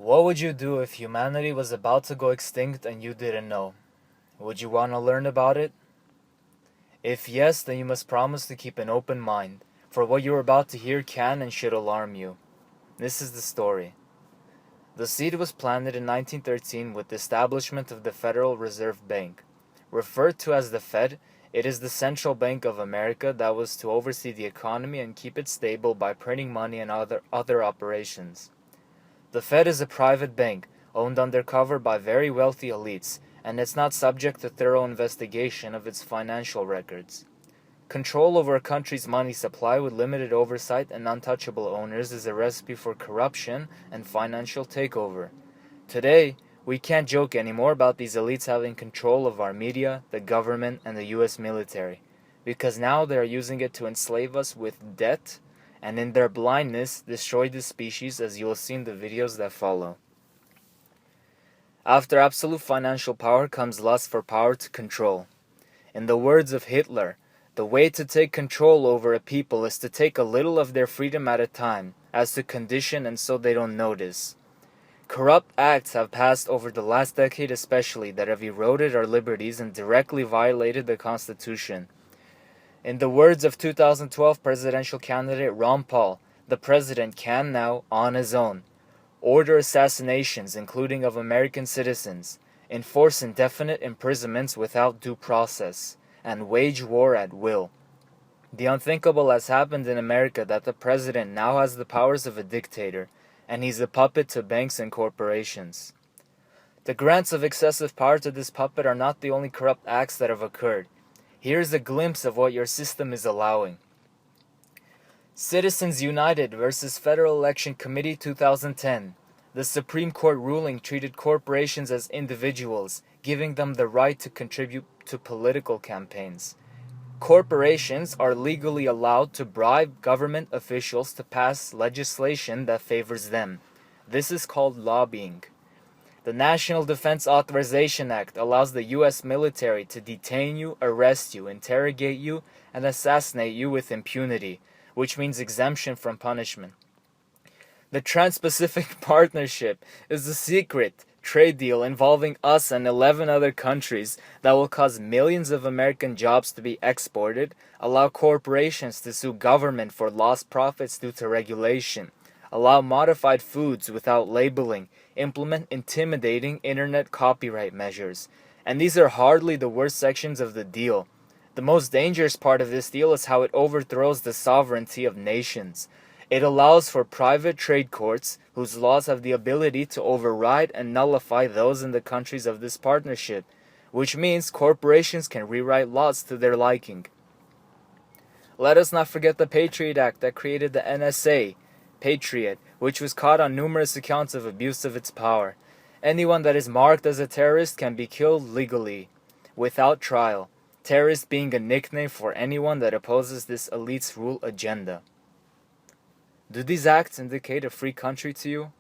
What would you do if humanity was about to go extinct and you didn't know? Would you want to learn about it? If yes, then you must promise to keep an open mind, for what you're about to hear can and should alarm you. This is the story. The seed was planted in 1913 with the establishment of the Federal Reserve Bank. Referred to as the Fed, it is the central bank of America that was to oversee the economy and keep it stable by printing money and other operations. The Fed is a private bank, owned undercover by very wealthy elites, and it's not subject to thorough investigation of its financial records. Control over a country's money supply with limited oversight and untouchable owners is a recipe for corruption and financial takeover. Today, we can't joke anymore about these elites having control of our media, the government, and the US military, because now they are using it to enslave us with debt, and in their blindness destroy the species, as you will see in the videos that follow. After absolute financial power comes lust for power to control. In the words of Hitler, the way to take control over a people is to take a little of their freedom at a time, as to condition and so they don't notice. Corrupt acts have passed over the last decade especially that have eroded our liberties and directly violated the Constitution. In the words of 2012 presidential candidate Ron Paul, the president can now, on his own, order assassinations, including of American citizens, enforce indefinite imprisonments without due process, and wage war at will. The unthinkable has happened in America that the president now has the powers of a dictator, and he's a puppet to banks and corporations. The grants of excessive power to this puppet are not the only corrupt acts that have occurred. Here's a glimpse of what your system is allowing. Citizens United versus Federal Election Committee 2010. The Supreme Court ruling treated corporations as individuals, giving them the right to contribute to political campaigns. Corporations are legally allowed to bribe government officials to pass legislation that favors them. This is called lobbying. The National Defense Authorization Act allows the U.S. military to detain you, arrest you, interrogate you, and assassinate you with impunity, which means exemption from punishment. The Trans-Pacific Partnership is a secret trade deal involving us and 11 other countries that will cause millions of American jobs to be exported, allow corporations to sue government for lost profits due to regulation, allow modified foods without labeling, implement intimidating internet copyright measures. And these are hardly the worst sections of the deal. The most dangerous part of this deal is how it overthrows the sovereignty of nations. It allows for private trade courts whose laws have the ability to override and nullify those in the countries of this partnership, which means corporations can rewrite laws to their liking. Let us not forget the Patriot Act that created the NSA, Patriot, which was caught on numerous accounts of abuse of its power. Anyone that is marked as a terrorist can be killed legally, without trial. Terrorist being a nickname for anyone that opposes this elite's rule agenda. Do these acts indicate a free country to you?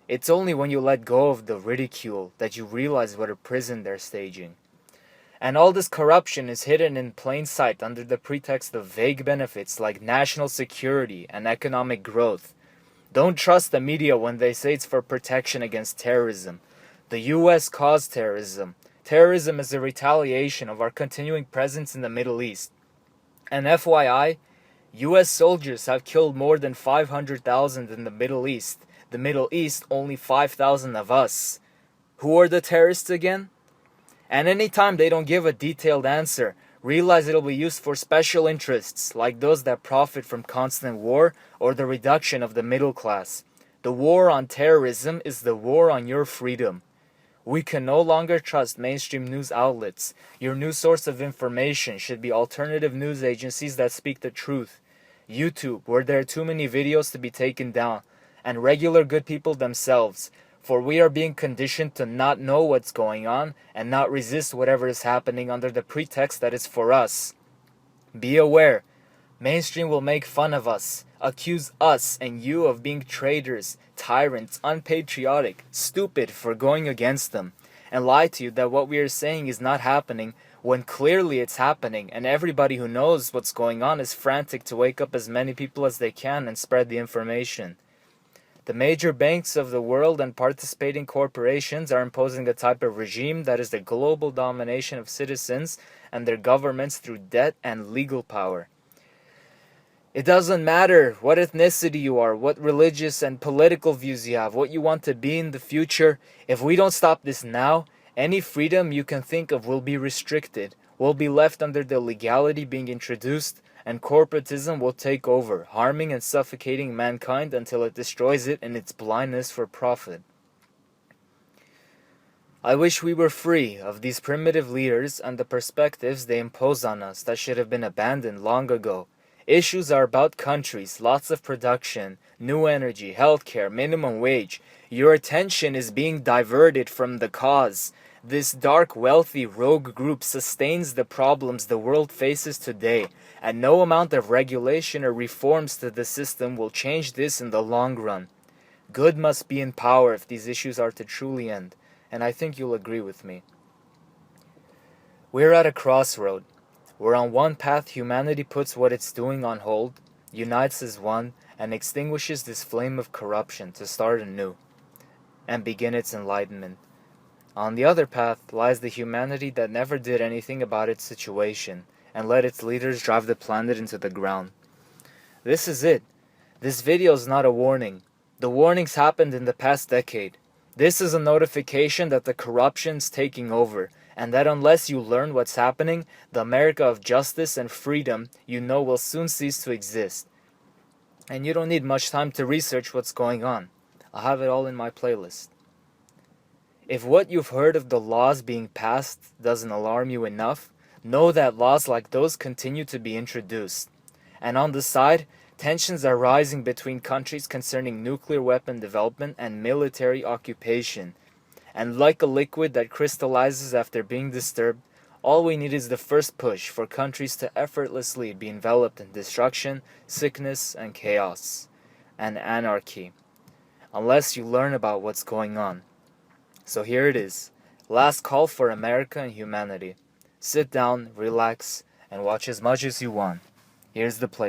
It's only when you let go of the ridicule that you realize what a prison they're staging. And all this corruption is hidden in plain sight under the pretext of vague benefits like national security and economic growth. Don't trust the media when they say it's for protection against terrorism. The US caused terrorism. Terrorism is a retaliation of our continuing presence in the Middle East. And FYI, US soldiers have killed more than 500,000 in the Middle East. The Middle East, only 5,000 of us. Who are the terrorists again? And anytime they don't give a detailed answer, realize it'll be used for special interests, like those that profit from constant war or the reduction of the middle class. The war on terrorism is the war on your freedom. We can no longer trust mainstream news outlets. Your new source of information should be alternative news agencies that speak the truth. YouTube, where there are too many videos to be taken down. And regular good people themselves. For we are being conditioned to not know what's going on and not resist whatever is happening under the pretext that it's for us. Be aware. Mainstream will make fun of us, accuse us and you of being traitors, tyrants, unpatriotic, stupid for going against them, and lie to you that what we are saying is not happening when clearly it's happening, and everybody who knows what's going on is frantic to wake up as many people as they can and spread the information. The major banks of the world and participating corporations are imposing a type of regime that is the global domination of citizens and their governments through debt and legal power. It doesn't matter what ethnicity you are, what religious and political views you have, what you want to be in the future. If we don't stop this now, any freedom you can think of will be restricted, will be left under the legality being introduced, and corporatism will take over, harming and suffocating mankind until it destroys it in its blindness for profit. I wish we were free of these primitive leaders and the perspectives they impose on us that should have been abandoned long ago. Issues are about countries, lots of production, new energy, healthcare, minimum wage. Your attention is being diverted from the cause. This dark, wealthy, rogue group sustains the problems the world faces today, and no amount of regulation or reforms to the system will change this in the long run. Good must be in power if these issues are to truly end, and I think you'll agree with me. We're at a crossroad. Where on one path humanity puts what it's doing on hold, unites as one, and extinguishes this flame of corruption to start anew and begin its enlightenment. On the other path lies the humanity that never did anything about its situation and let its leaders drive the planet into the ground. This is it. This video is not a warning. The warnings happened in the past decade. This is a notification that the corruption's taking over, and that unless you learn what's happening, the America of justice and freedom you know will soon cease to exist. And you don't need much time to research what's going on. I'll have it all in my playlist. If what you've heard of the laws being passed doesn't alarm you enough, know that laws like those continue to be introduced. And on the side, tensions are rising between countries concerning nuclear weapon development and military occupation. And like a liquid that crystallizes after being disturbed, all we need is the first push for countries to effortlessly be enveloped in destruction, sickness, and chaos, and anarchy, unless you learn about what's going on. So here it is, last call for America and humanity. Sit down, relax, and watch as much as you want. Here's the play.